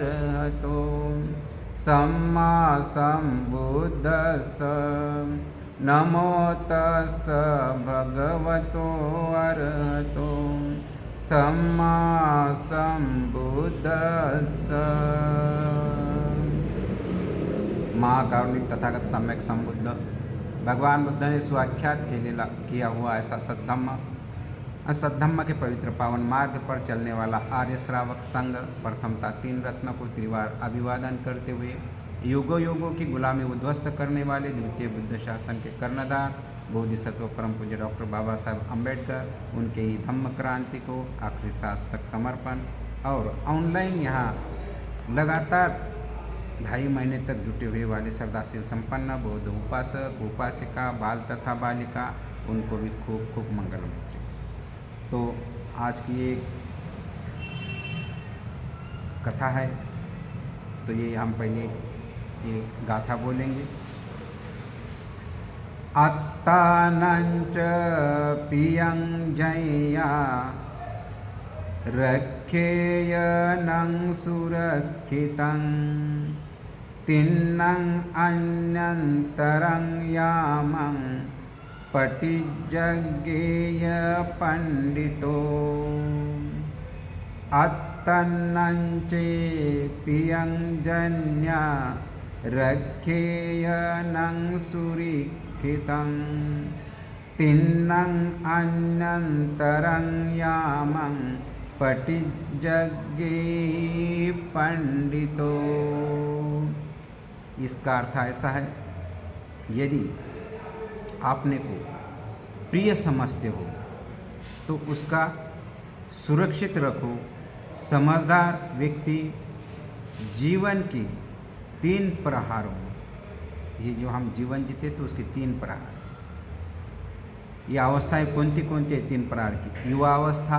अरहतो सम्मा सम्बुद्धस्स नमो तस्स भगवतो अरहतो सम्मा सम्बुद्धस्स। महाकारुणिक तथागत सम्यक संबुद्ध भगवान बुद्ध ने स्वाख्यात किया हुआ ऐसा सद्धम्म, सद्धम्म के पवित्र पावन मार्ग पर चलने वाला आर्य श्रावक संघ प्रथमता 3 रत्न को त्रिवार अभिवादन करते हुए युगों युगों की गुलामी उद्ध्वस्त करने वाले द्वितीय बुद्ध शासन के कर्णधार बोधिसत्व परम पूज्य डॉक्टर बाबा साहब अम्बेडकर, उनके ही धम्म क्रांति को आखिरी सांस तक समर्पण और ऑनलाइन यहाँ लगातार 2.5 महीने तक जुटे हुए वाले श्रद्धाशील संपन्न बौद्ध उपासक उपासिका बाल तथा बालिका, उनको भी खूब खूब मंगल मैत्री। तो आज की एक कथा है, तो ये हम पहले ये गाथा बोलेंगे। अत्तानंच पियं जय्या रक्षेयनं सुरक्षितं तिन्नं अन्यन्तरं यामं पटिजज्ञेय पंडितो अत्तन्नंचे पियं जन्या रक्षेयनं सुरक्षितं तिन्नं अन्यन्तरं यामं पटिजज्ञेय पंडितो। इसका अर्थ ऐसा है, यदि आपने को प्रिय समझते हो तो उसका सुरक्षित रखो। समझदार व्यक्ति जीवन की 3 प्रहारों में, ये जो हम जीवन जीते तो उसके 3 प्रहार, ये अवस्थाएं कौन सी है 3 प्रकार की? युवावस्था,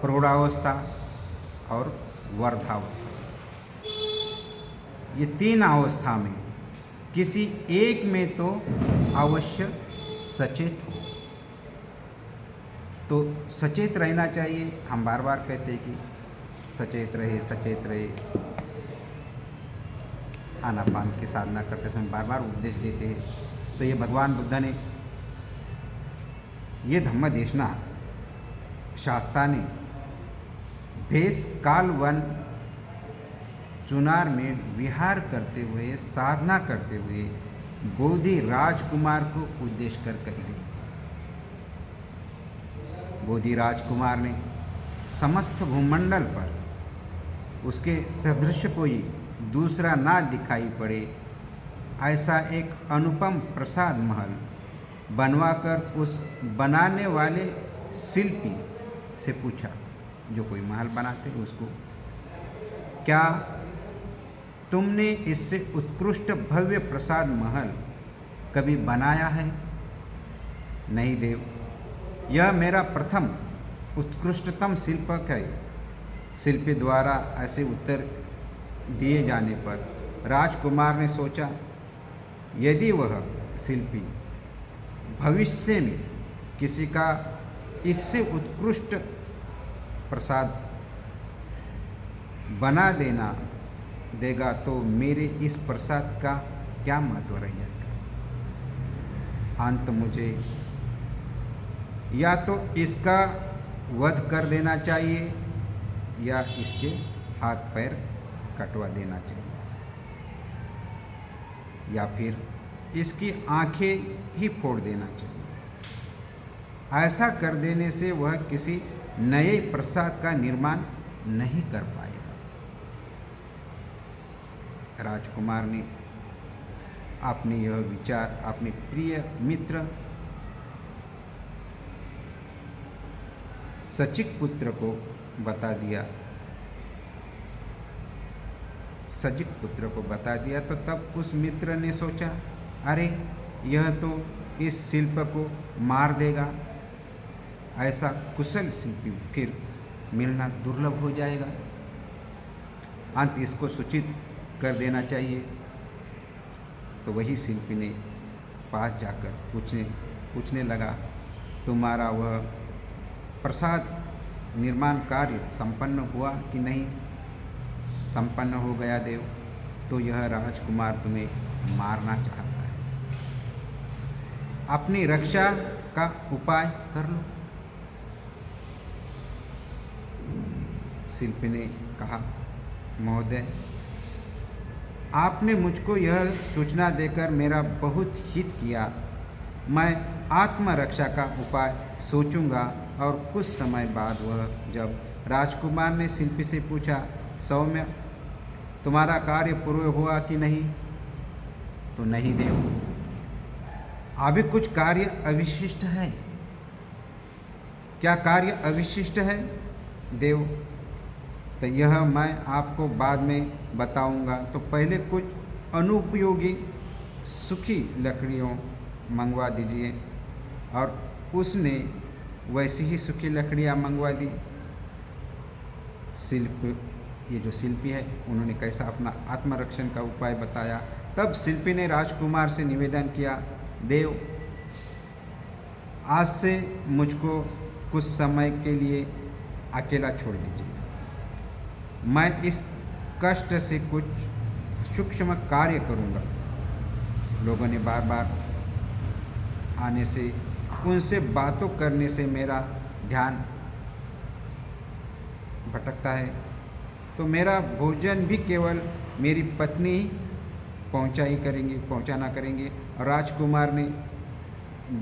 प्रौढ़ावस्था और वर्धावस्था। ये 3 अवस्था में किसी एक में तो अवश्य सचेत हो। तो सचेत रहना चाहिए। हम बार बार कहते हैं कि सचेत रहे। आनापान की साधना करते समय बार बार उपदेश देते हैं। तो ये भगवान बुद्ध ने ये धम्म देशना शास्त्रा ने भेष काल वन चुनार में विहार करते हुए, साधना करते हुए बोधि राजकुमार को उद्देश्य कर कही गई थी। बोधि राजकुमार ने समस्त भूमंडल पर उसके सदृश कोई दूसरा ना दिखाई पड़े ऐसा एक अनुपम प्रसाद महल बनवाकर उस बनाने वाले शिल्पी से पूछा, जो कोई महल बनाते उसको, क्या तुमने इससे उत्कृष्ट भव्य प्रसाद महल कभी बनाया है? नहीं देव, यह मेरा प्रथम उत्कृष्टतम शिल्पक है। शिल्पी द्वारा ऐसे उत्तर दिए जाने पर राजकुमार ने सोचा, यदि वह शिल्पी भविष्य में किसी का इससे उत्कृष्ट प्रसाद बना देगा तो मेरे इस प्रसाद का क्या महत्व रह जाएगा। अंत मुझे या तो इसका वध कर देना चाहिए या इसके हाथ पैर कटवा देना चाहिए, या फिर इसकी आंखें ही फोड़ देना चाहिए। ऐसा कर देने से वह किसी नए प्रसाद का निर्माण नहीं कर पाएगा। राजकुमार ने अपने यह विचार अपने प्रिय मित्र सचिक पुत्र को बता दिया। तो तब उस मित्र ने सोचा, अरे यह तो इस शिल्प को मार देगा, ऐसा कुशल शिल्पी फिर मिलना दुर्लभ हो जाएगा। अंत इसको सूचित कर देना चाहिए। तो वही शिल्पी ने पास जाकर पूछने लगा, तुम्हारा वह प्रसाद निर्माण कार्य संपन्न हुआ कि नहीं? संपन्न हो गया देव, तो यह राजकुमार तुम्हें मारना चाहता है। अपनी रक्षा का उपाय कर लो। शिल्पी ने कहा, महोदय, आपने मुझको यह सूचना देकर मेरा बहुत हित किया। मैं आत्मरक्षा का उपाय सोचूंगा। और कुछ समय बाद वह जब राजकुमार ने शिल्पी से पूछा, सौम्य, तुम्हारा कार्य पूर्ण हुआ कि नहीं? तो नहीं देव, अभी कुछ कार्य अविशिष्ट है। क्या कार्य अविशिष्ट है देव? तो यह मैं आपको बाद में बताऊंगा। तो पहले कुछ अनुपयोगी सूखी लकड़ियों मंगवा दीजिए। और उसने वैसी ही सूखी लकड़ियाँ मंगवा दी। ये जो शिल्पी है, उन्होंने कैसा अपना आत्मरक्षण का उपाय बताया। तब शिल्पी ने राजकुमार से निवेदन किया, देव, आज से मुझको कुछ समय के लिए अकेला छोड़ दीजिए। मैं इस कष्ट से कुछ सूक्ष्म कार्य करूंगा। लोगों ने बार बार आने से, उनसे बातों करने से मेरा ध्यान भटकता है। तो मेरा भोजन भी केवल मेरी पत्नी ही पहुंचाना करेंगे। और राजकुमार ने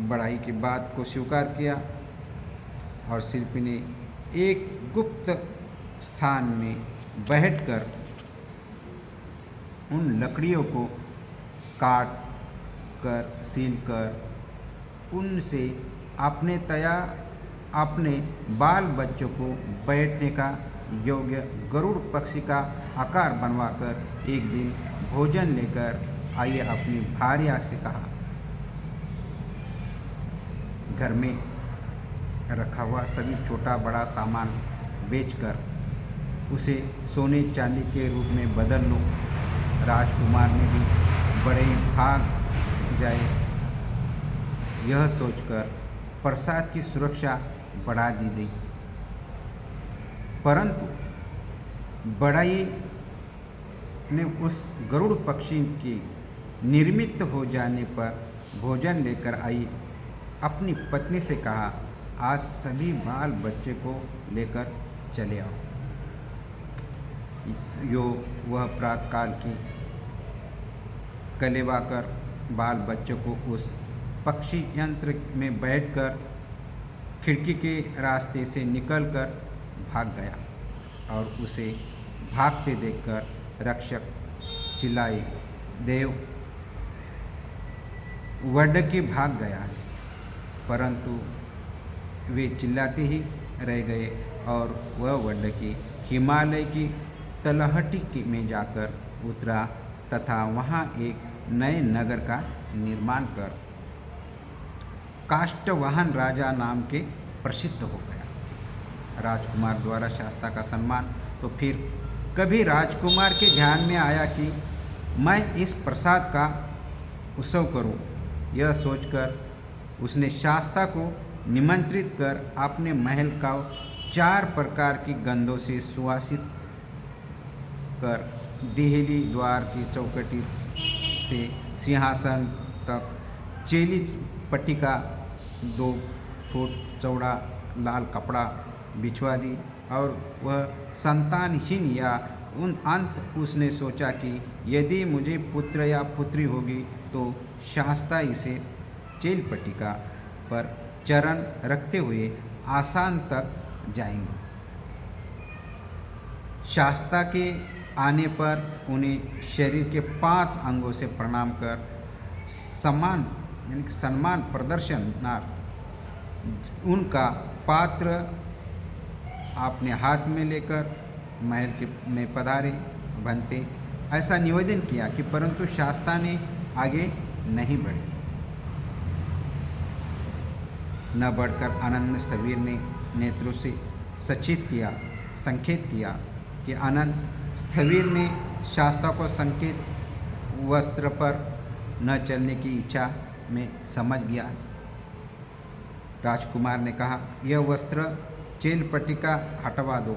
बड़ाई की बात को स्वीकार किया। और शिल्पी ने एक गुप्त स्थान में बैठकर उन लकड़ियों को काट कर, सील कर, उनसे अपने बाल बच्चों को बैठने का योग्य गरुड़ पक्षी का आकार बनवाकर एक दिन भोजन लेकर आइए। अपनी भार्या से कहा, घर में रखा हुआ सभी छोटा बड़ा सामान बेचकर उसे सोने चांदी के रूप में बदल लो। राजकुमार ने भी बड़े ही भाग जाए। यह सोचकर प्रसाद की सुरक्षा बढ़ा दी गई। परंतु बड़ाई ने उस गरुड़ पक्षी के निर्मित हो जाने पर भोजन लेकर आई अपनी पत्नी से कहा, आज सभी बाल बच्चे को लेकर चले आओ। वह प्रातःकाल की कलेवाकर बाल बच्चों को उस पक्षी यंत्र में बैठकर खिड़की के रास्ते से निकलकर भाग गया। और उसे भागते देखकर रक्षक चिल्लाए, देव, वडकी भाग गया है। परंतु वे चिल्लाते ही रह गए और वह वडकी हिमालय की तलहटी में जाकर उतरा तथा वहाँ एक नए नगर का निर्माण कर काष्ठवाहन राजा नाम के प्रसिद्ध हो गया। राजकुमार द्वारा शास्ता का सम्मान। तो फिर कभी राजकुमार के ध्यान में आया कि मैं इस प्रसाद का उत्सव करूं। यह सोचकर उसने शास्ता को निमंत्रित कर अपने महल का 4 प्रकार की गंधों से सुवासित कर देहली द्वार की चौकटी से सिंहासन तक चेली पट्टिका 2 फुट चौड़ा लाल कपड़ा बिछवा दी। और वह संतानहीन या अंत उसने सोचा कि यदि मुझे पुत्र या पुत्री होगी तो शास्ता इसे चेल पट्टिका पर चरण रखते हुए आसान तक जाएंगे। शास्ता के आने पर उन्हें शरीर के 5 अंगों से प्रणाम कर सम्मान प्रदर्शनार्थ उनका पात्र अपने हाथ में लेकर महल में पधारे। बनते ऐसा निवेदन किया कि परंतु शास्ता ने आगे नहीं बढ़े। न बढ़कर आनंद स्थविर ने नेत्रों से संकेत किया कि आनंद स्थविर ने शास्ता को संकेत वस्त्र पर न चलने की इच्छा में समझ गया। राजकुमार ने कहा, यह वस्त्र चेल पट्टिका हटवा दो।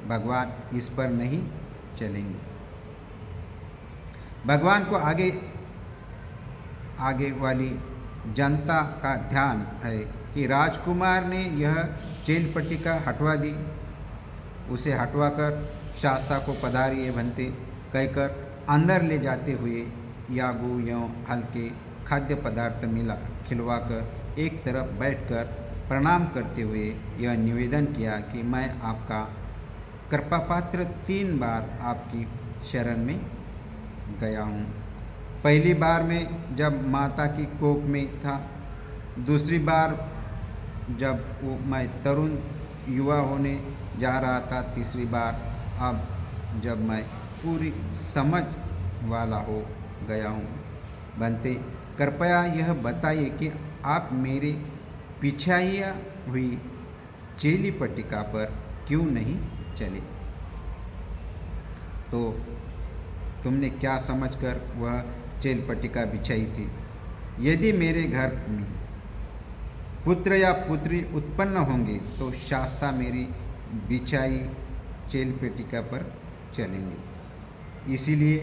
भगवान इस पर नहीं चलेंगे। भगवान को आगे वाली जनता का ध्यान है कि राजकुमार ने यह चेल पट्टिका हटवा दी। उसे हटवाकर शास्ता को पधारिए भंते कहकर अंदर ले जाते हुए यागू यों हल्के खाद्य पदार्थ खिलवाकर एक तरफ बैठकर प्रणाम करते हुए यह निवेदन किया कि मैं आपका कृपापात्र 3 बार आपकी शरण में गया हूँ। पहली बार में जब माता की कोख में था, दूसरी बार जब मैं तरुण युवा होने जा रहा था, तीसरी बार अब जब मैं पूरी समझ वाला हो गया हूँ। बनते कृपया यह बताइए कि आप मेरे पिछाया हुई चेली पट्टिका पर क्यों नहीं चले? तो तुमने क्या समझकर वह चेल पट्टिका बिछाई थी? यदि मेरे घर में पुत्र या पुत्री उत्पन्न होंगे तो शास्ता मेरी बिछाई चेल पट्टिका पर चलेंगे, इसीलिए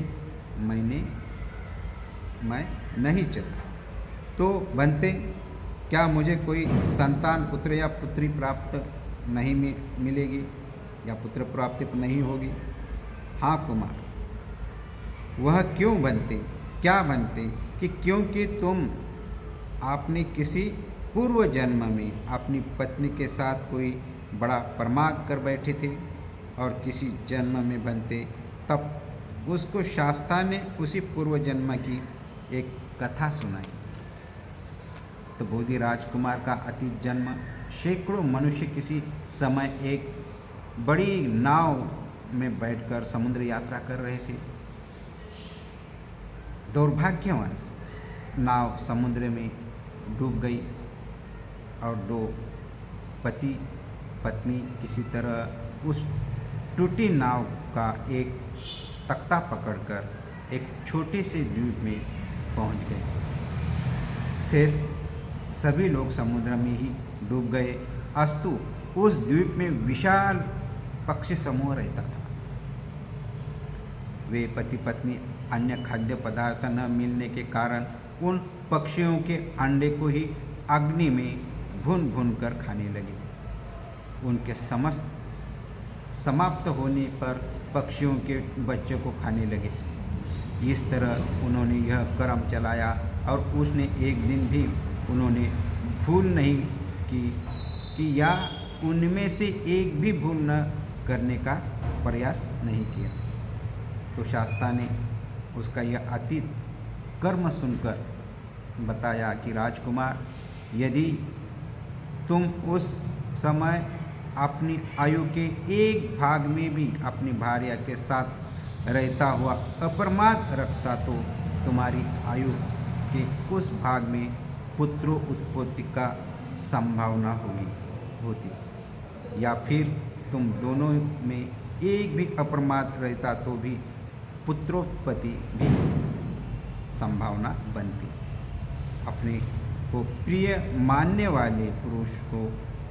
मैं नहीं चला। तो बनते क्या मुझे कोई संतान पुत्र या पुत्री प्राप्त नहीं मिलेगी या पुत्र प्राप्ति नहीं होगी? हाँ कुमार। वह क्यों बनते? क्या बनते? कि क्योंकि आपने किसी पूर्व जन्म में अपनी पत्नी के साथ कोई बड़ा प्रमाद कर बैठे थे और किसी जन्म में बनते तब उसको शास्ता ने उसी पूर्व जन्म की एक कथा सुनाई। तो बोधि राजकुमार का अतीत जन्म सैकड़ों मनुष्य किसी समय एक बड़ी नाव में बैठकर समुद्र यात्रा कर रहे थे। दुर्भाग्यवश नाव समुद्र में डूब गई और 2 पति पत्नी किसी तरह उस टूटी नाव का एक तख्ता पकड़कर एक छोटे से द्वीप में पहुंच गए। शेष सभी लोग समुद्र में ही डूब गए। अस्तु उस द्वीप में विशाल पक्षी समूह रहता था। वे पति पत्नी अन्य खाद्य पदार्थ न मिलने के कारण उन पक्षियों के अंडे को ही अग्नि में भून भून कर खाने लगे। उनके समाप्त होने पर पक्षियों के बच्चों को खाने लगे। इस तरह उन्होंने यह कर्म चलाया और उसने एक दिन भी उन्होंने भूल नहीं की या उनमें से एक भी भूल न करने का प्रयास नहीं किया। तो शास्ता ने उसका यह अतीत कर्म सुनकर बताया कि राजकुमार, यदि तुम उस समय अपनी आयु के एक भाग में भी अपनी भार्या के साथ रहता हुआ अप्रमाद रखता तो तुम्हारी आयु के उस भाग में पुत्र उत्पत्ति का संभावना होती, या फिर तुम दोनों में एक भी अप्रमाद रहता तो भी पुत्रोत्पत्ति भी संभावना बनती। अपने को प्रिय मानने वाले पुरुष को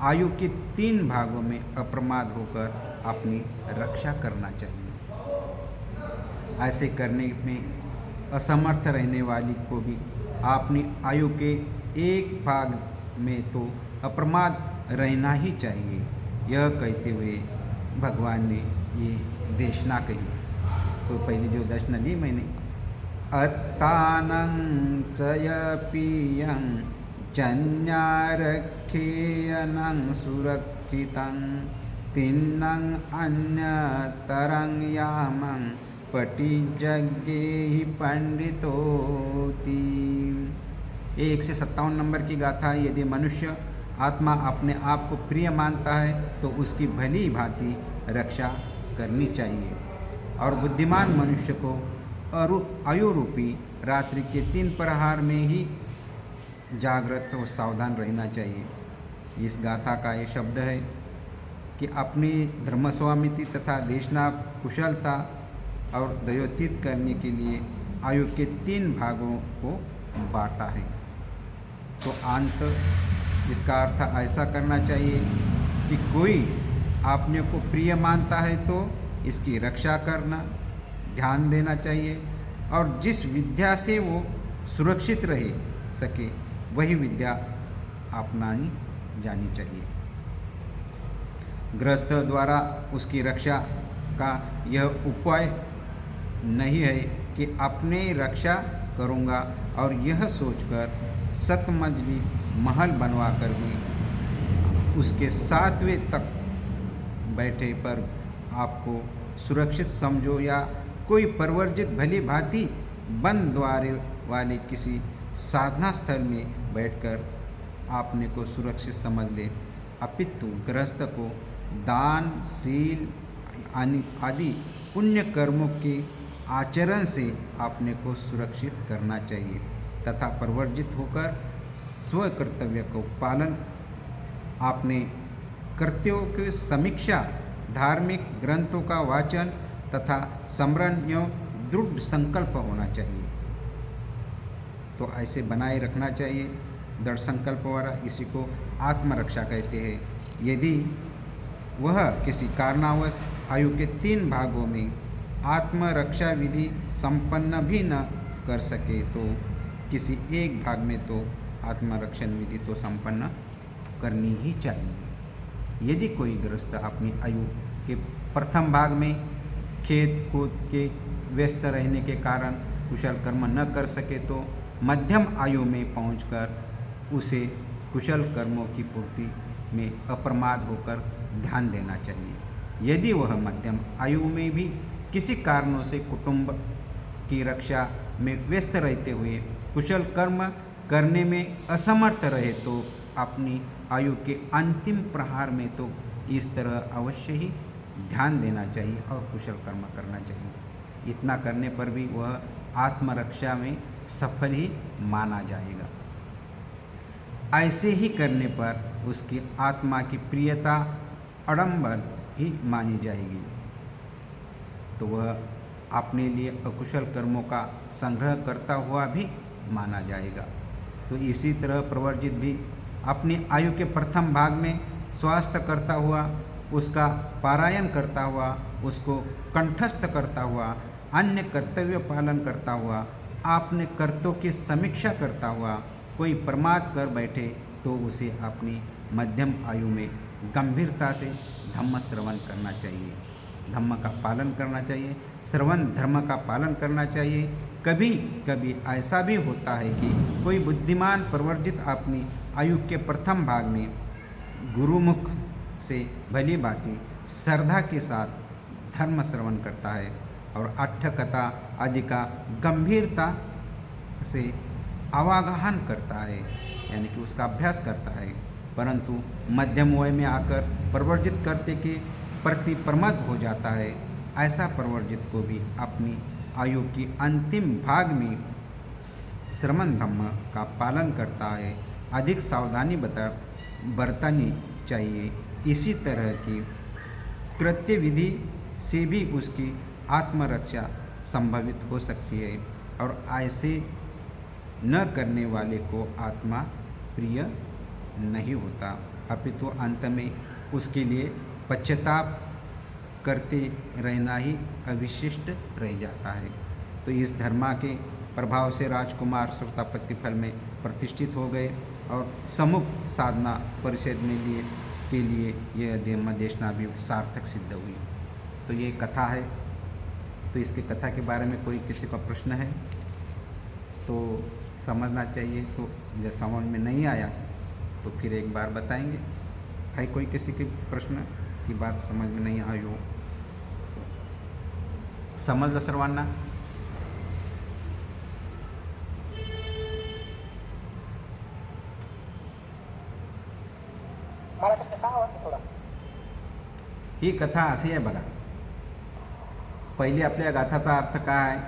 आयु के 3 भागों में अप्रमाद होकर अपनी रक्षा करना चाहिए। ऐसे करने में असमर्थ रहने वाली को भी अपनी आयु के एक भाग में तो अप्रमाद रहना ही चाहिए। यह कहते हुए भगवान ने ये देशना कही। तो पहली जो दर्शना दी मैंने, अत्तानं चयपीयं जन्यारक्षेयनं सुरक्षितं तिन्नं अन्यतरं यामं पटिजज्ञेहि पंडितोति। 157 नंबर की गाथा। यदि मनुष्य आत्मा अपने आप को प्रिय मानता है तो उसकी भली भांति रक्षा करनी चाहिए और बुद्धिमान मनुष्य को आयु रूपी रात्रि के 3 प्रहर में ही जागृत और सावधान रहना चाहिए। इस गाथा का ये शब्द है कि अपनी धर्मस्वामिति तथा देशना कुशलता और दयोचित करने के लिए आयु के 3 भागों को बांटा है। तो अंत इसका अर्थ ऐसा करना चाहिए कि कोई आपने को प्रिय मानता है तो इसकी रक्षा करना, ध्यान देना चाहिए और जिस विद्या से वो सुरक्षित रह सके वही विद्या अपनानी जानी चाहिए। गृहस्थ द्वारा उसकी रक्षा का यह उपाय नहीं है कि अपने रक्षा करूँगा और यह सोचकर 7 मंजिली महल बनवा कर भी उसके 7वें तक बैठे पर आपको सुरक्षित समझो, या कोई परिवर्जित भली भांति बंद द्वारे वाले किसी साधना स्थल में बैठकर आपने को सुरक्षित समझ ले, अपितु गृहस्थ को दान, शील आदि पुण्य कर्मों के आचरण से आपने को सुरक्षित करना चाहिए तथा परिवर्जित होकर स्व कर्तव्य को पालन, आपने कर्तव्यों की समीक्षा, धार्मिक ग्रंथों का वाचन तथा स्मरण एवं दृढ़ संकल्प होना चाहिए। तो ऐसे बनाए रखना चाहिए दृढ़ संकल्प वाला, इसी को आत्मरक्षा कहते हैं। यदि वह किसी कारणवश आयु के 3 भागों में आत्मरक्षा विधि संपन्न भी न कर सके तो किसी एक भाग में तो आत्मरक्षण विधि तो संपन्न करनी ही चाहिए। यदि कोई गृहस्थ अपनी आयु के प्रथम भाग में खेत कूद के व्यस्त रहने के कारण कुशल कर्म न कर सके तो मध्यम आयु में पहुंचकर उसे कुशल कर्मों की पूर्ति में अप्रमाद होकर ध्यान देना चाहिए। यदि वह मध्यम आयु में भी किसी कारणों से कुटुंब की रक्षा में व्यस्त रहते हुए कुशल कर्म करने में असमर्थ रहे तो अपनी आयु के अंतिम प्रहार में तो इस तरह अवश्य ही ध्यान देना चाहिए और कुशल कर्म करना चाहिए। इतना करने पर भी वह आत्मरक्षा में सफल ही माना जाएगा। ऐसे ही करने पर उसकी आत्मा की प्रियता आडंबर ही मानी जाएगी, तो वह अपने लिए अकुशल कर्मों का संग्रह करता हुआ भी माना जाएगा। तो इसी तरह प्रवर्जित भी अपनी आयु के प्रथम भाग में स्वास्थ्य करता हुआ, उसका पारायण करता हुआ, उसको कंठस्थ करता हुआ, अन्य कर्तव्य पालन करता हुआ, अपने कर्तव्यों की समीक्षा करता हुआ कोई प्रमाद कर बैठे तो उसे अपनी मध्यम आयु में गंभीरता से धम्म श्रवण करना चाहिए, धम्म का पालन करना चाहिए, श्रवण धर्म का पालन करना चाहिए। कभी कभी ऐसा भी होता है कि कोई बुद्धिमान प्रवर्जित अपनी आयु के प्रथम भाग में गुरुमुख से भली भांति श्रद्धा के साथ धर्म श्रवण करता है और अट्ठ कथा आदि का गंभीरता से अवगाहन करता है, यानी कि उसका अभ्यास करता है, परंतु मध्यम वय में आकर प्रवर्जित करते के प्रति प्रमद हो जाता है। ऐसा प्रवर्जित को भी अपनी आयु की अंतिम भाग में श्रवण धम्म का पालन करता है, अधिक सावधानी बरतनी चाहिए। इसी तरह की कृत्य विधि से भी उसकी आत्मरक्षा संभवित हो सकती है और ऐसे न करने वाले को आत्मा प्रिय नहीं होता, अपितु अंत में उसके लिए पश्चाताप करते रहना ही अविशिष्ट रह जाता है। तो इस धर्मा के प्रभाव से राजकुमार श्रोतापत्ति फल में प्रतिष्ठित हो गए और सम्मुख साधना परिषद में के लिए यह धर्म देशना भी सार्थक सिद्ध हुई। तो ये कथा है, तो इसके कथा के बारे में कोई किसी का प्रश्न है तो समझना चाहिए, तो जब समझ में नहीं आया तो फिर एक बार बताएंगे। है कोई किसी के प्रश्न की बात समझ में नहीं आई हो? समजलं सर्वांना? ही कथा अशी आहे बघा। पहिली आपल्या गाथाचा अर्थ काय आहे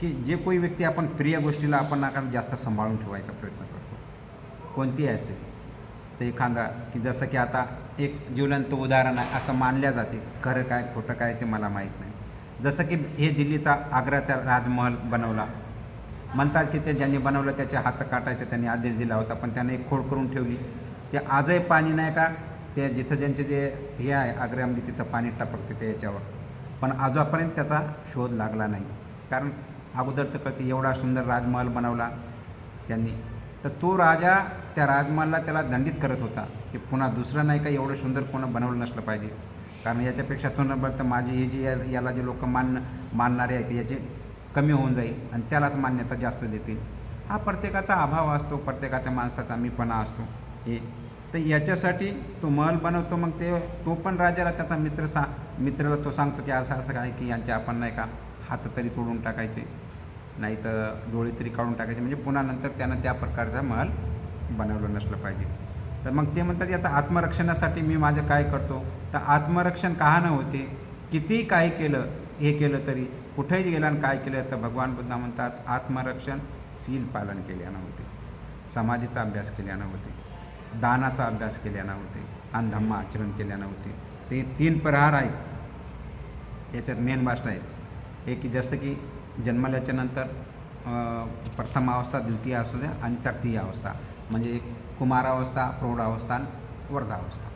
की जे कोई व्यक्ती आपण प्रिय गोष्टीला आपण नाकाला जास्त सांभाळून ठेवायचा प्रयत्न करतो, कोणतीही असते तर एखादा की जसं की आता एक ज्वलंत उदाहरण आहे असं मानल्या जाते, खरं काय खोटं काय ते मला माहीत नाही। जसं की हे दिल्लीचा आग्राचा राजमहल बनवला, म्हणतात की ते ज्यांनी बनवलं त्याचे हात काटायचे त्यांनी आदेश दिला होता, पण त्याने एक खोड करून ठेवली, ते आजही पाणी नाही का ते जिथं ज्यांचे जे हे आहे आग्र्यामध्ये तिथं पाणी टपकते ते याच्यावर, पण आजोपर्यंत त्याचा शोध लागला नाही. कारण अगोदर तर कधी एवढा सुंदर राजमहल बनवला त्यांनी, तर तो राजा त्या राजमहलला त्याला दंडित करत होता की पुन्हा दुसरं नाही का एवढं सुंदर कोणं बनवलं नसलं पाहिजे, कारण याच्यापेक्षा तर माझी हे जी याला जे लोक मानणारे आहेत याची कमी होऊन जाईल आणि त्यालाच मान्यता जास्त देतील. हा प्रत्येकाचा अभाव असतो, प्रत्येकाच्या माणसाचा मीपणा असतो. हे तर याच्यासाठी तो महल बनवतो. मग तो पण राजाला त्याचा मित्राला तो सांगतो की असं असं काय की यांचे आपण नाही का हात तरी तोडून टाकायचे, नाही तर डोळे तरी काढून टाकायचे, म्हणजे पुन्हा नंतर त्यानं त्या प्रकारचा महल बनवलं नसलं पाहिजे. तर मग ते म्हणतात याचं आत्मरक्षणासाठी मी माझं काय करतो, तर आत्मरक्षण का न होते, कितीही काही केलं हे केलं तरी कुठेही गेलं आणि काय केलं तर भगवान बुद्ध म्हणतात आत्मरक्षण शील पालन केल्यानं होते, समाधीचा अभ्यास केल्यानं होते, दानाचा अभ्यास केल्यानं होते आणि धम्म आचरण केल्यानं होते. ते 3 प्रहार आहेत याच्यात मेन भाष्ट आहेत. हे की जसं की जन्मल्याच्या नंतर प्रथम अवस्था, द्वितीय अवस्था आणि तृतीय अवस्था, म्हणजे कुमारावस्था, प्रौढावस्था आणि वर्धावस्था.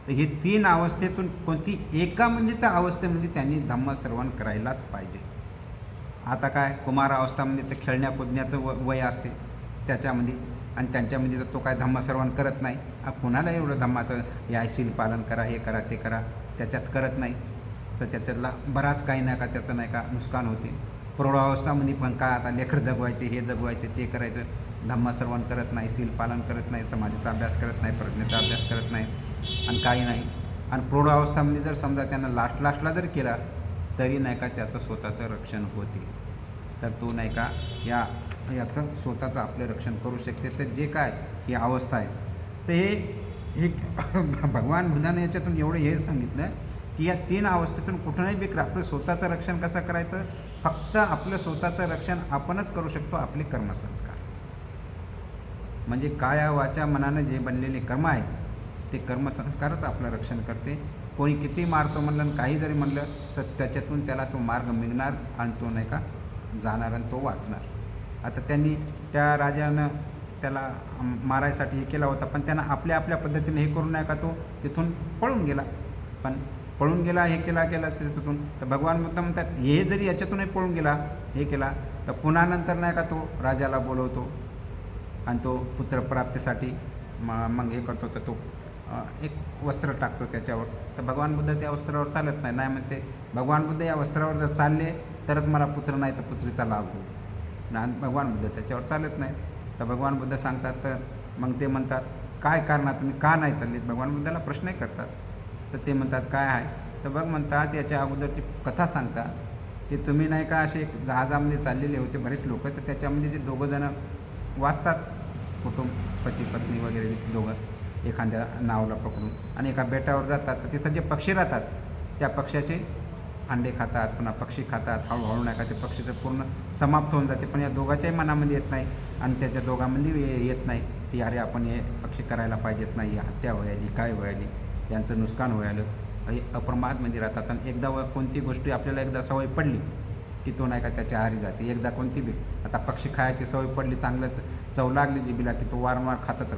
तर हे 3 अवस्थेतून कोणती एका म्हणजे त्या अवस्थेमध्ये त्यांनी धम्मश्रवण करायलाच पाहिजे. आता काय कुमारावस्थामध्ये तर खेळण्या कुदण्याचं वय असते त्याच्यामध्ये, आणि त्यांच्यामध्ये तर तो काय धम्मश्रवण करत नाही. कुणाला एवढं धम्माचं या शील पालन करा, हे करा, ते करा, त्याच्यात करत नाही, तर त्याच्यातला बराच काही नाही का त्याचं नाही का नुकसान होते. प्रौढावस्थामध्ये पण काय आता लेकर जगवायचे, हे जगवायचे, ते करायचं, धम्मश्रवण करत नाही, शील पालन करत नाही, समाधीचा अभ्यास करत नाही, प्रज्ञेचा अभ्यास करत नाही आणि काही नाही. आणि प्रौढावस्थामध्ये जर समजा त्यांना लास्टला जर केला तरी नाही का त्याचं स्वतःचं रक्षण होते. तर तो नाही का याचं स्वतःचं आपलं रक्षण करू शकते. तर जे काय ही अवस्था आहे तर हे भगवान बुद्धाने याच्यातून एवढं हे सांगितलं की या 3 अवस्थेतून कुठूनही बी आपलं स्वतःचं रक्षण कसं करायचं, फक्त आपलं स्वतःचं रक्षण आपणच करू शकतो. आपले कर्मसंस्कार म्हणजे काया वाचा मनानं जे बनलेले कर्म आहेत ते कर्मसंस्कारच आपलं रक्षण करते. कोणी किती मारतो म्हणलं आणि काही जरी म्हणलं तर त्याच्यातून त्याला तो मार्ग मिळणार आणि तो नाही का जाणार आणि तो वाचणार. आता त्यांनी त्या राजानं त्याला मारायसाठी हे केला होता, पण त्यानं आपल्या पद्धतीने हे करून नाही का तो तिथून पळून गेला. पण पळून गेला, हे केला तिथून, तर भगवान बुद्ध म्हणतात हे जरी याच्यातूनही पळून गेला, हे केला, तर पुन्हा नंतर नाही का तो राजाला बोलवतो आणि तो पुत्रप्राप्तीसाठी मग हे करतो, तर तो एक वस्त्र टाकतो त्याच्यावर. तर भगवान बुद्ध त्या वस्त्रावर चालत नाही म्हणते, भगवान बुद्ध या वस्त्रावर जर चालले तरच मला पुत्र नाही तर पुत्रीचा लाभ होईल, आणि भगवान बुद्ध त्याच्यावर चालत नाही. तर भगवान बुद्ध सांगतात, तर मग ते म्हणतात काय कारण तुम्ही का नाही चाललीत, भगवान बुद्धाला प्रश्नही करतात. तर ते म्हणतात काय आहे, तर बघ म्हणतात याच्या अगोदरची कथा सांगतात की तुम्ही नाही का असे एक जहाजामध्ये चाललेले होते बरेच लोक, तर त्याच्यामध्ये जे 2 जणं वाचतात, कुटुंब पती पत्नी वगैरे दोघं एखाद्या नावाला पकडून आणि एका बेटावर जातात, तर तिथं जे पक्षी राहतात त्या पक्ष्याचे अंडे खातात, पुन्हा पक्षी खातात, हळूहळू नाही का ते पक्षीचं पूर्ण समाप्त होऊन जाते. पण या दोघांच्याही मनामध्ये येत नाही आणि त्याच्या दोघांमध्ये येत नाही की अरे आपण हे पक्षी करायला पाहिजेत नाही, हत्या व्हायली, काय व्हायली, यांचं नुकसान व्हायलं, हे अप्रमादमध्ये राहतात. आणि एकदा कोणती गोष्टी आपल्याला एकदा सवय पडली की तो नाही का त्याच्या आहारी जाते. एकदा कोणती बी आता पक्षी खायची सवय पडली, चांगलंच चव लागली जिभेला की तो वारंवार खातच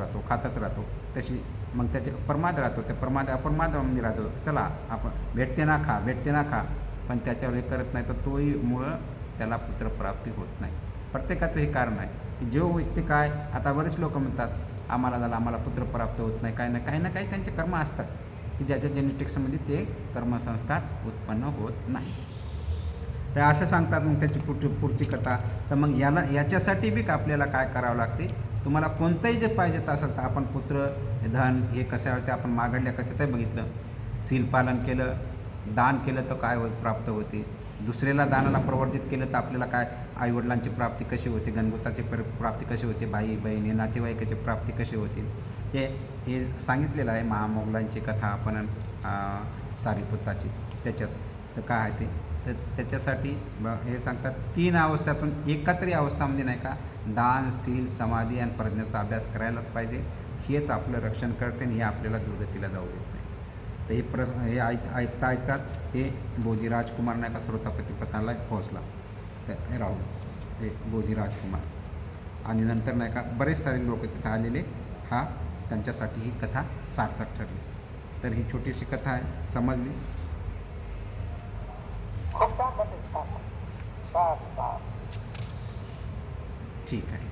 राहतो, तशी मग त्याचे प्रमाद राहतो, ते अप्रमादामध्ये राहतो. चला आपण भेटते ना खा, पण त्याच्यावर हे करत नाही, तर तोही मुळं त्याला पुत्रप्राप्ती होत नाही. प्रत्येकाचं हे कारण आहे की जो व्यक्ती काय, आता बरेच लोक म्हणतात आम्हाला पुत्रप्राप्त होत नाही, काही ना काही त्यांचे कर्म असतात की ज्याच्या जेनेटिक्समध्ये ते कर्मसंस्कार उत्पन्न होत नाही. तर असं सांगतात. मग त्याची पूर्ती करता. तर मग याच्यासाठी बी आपल्याला काय करावं लागते, तुम्हाला कोणतंही जे पाहिजे असेल तर आपण पुत्र धन हे कशा ते आपण मागडल्या का तिथं बघितलं, शील पालन केलं, दान केलं तर काय प्राप्त होते, दुसऱ्याला दानाला प्रवर्धित केलं तर आपल्याला काय आईवडिलांची प्राप्ती कशी होते, गणगोताची प्राप्ती कशी होते, भाई बहिणी नातेवाईकाची प्राप्ती कशी होते, हे सांगितलेलं आहे महामोगलांची कथा आपण सारीपुत्ताची त्याच्यात. तर काय आहे ते, तर त्याच्यासाठी हे सांगतात 3 अवस्थातून एका तरी अवस्थामध्ये नाही का दान, शील, समाधी आणि प्रज्ञेचा अभ्यास करायलाच पाहिजे. हेच आपलं रक्षण करते आणि हे आपल्याला दुर्गतीला जाऊ देत नाही. तर हे ऐकतात हे बोधी राजकुमार नाही का श्रोतापतीपथाला पोहोचला, तर राहुल हे बोधी राजकुमार आणि नंतर नाही का बरेच सारे लोक तिथं आलेले, त्यांच्यासाठी ही कथा सार्थक ठरली. तर ही छोटीशी कथा आहे, समजली? खूप छान बस. ठीक आहे.